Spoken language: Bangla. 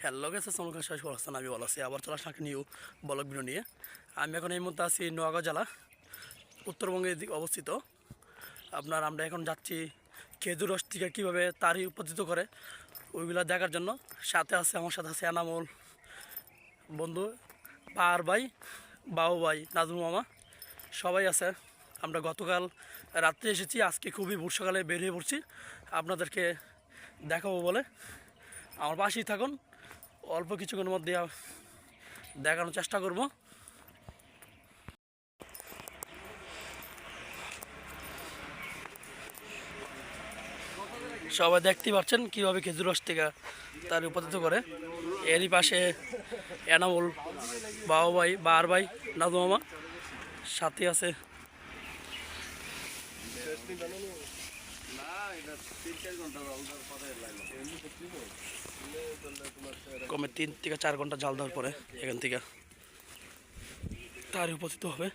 হ্যালো গেছে সমকাল শেষ করছেন আমি ভালো আছি আবার চলে আসলাম একটা নিউ ব্লগ ভিডিও নিয়ে। আমি এখন এই মুহূর্তে আছি নোয়াগাঁও জেলা, উত্তরবঙ্গের দিকে অবস্থিত। আমরা এখন যাচ্ছি খেজুর রস থেকে কীভাবে তারি উৎপাদিত করে ওইগুলো দেখার জন্য। আমার সাথে আছে এনামুল, বন্ধু, পাহাড় ভাই, বাবু ভাই, নাজমুল মামা, সবাই আছে। আমরা গতকাল রাত্রে এসেছি, আজকে খুবই ভোর সকালে বের হয়ে পড়ছি আপনাদেরকে দেখাবো বলে। আমার পাশেই থাকুন, অল্প কিছুক্ষণের মধ্যে দেখানোর চেষ্টা করব। সবাই দেখতে পাচ্ছেন কীভাবে খেজুর রস থেকে তার উৎপাদিত করে। এরই পাশে এনামুল, বাবু ভাই, বাহার ভাই, নাজু মামা সাথে আছে। কমে 3 থেকে 4 ঘন্টা জাল দেওয়ার পরে এখান থেকে তার উপস্থিত হবে।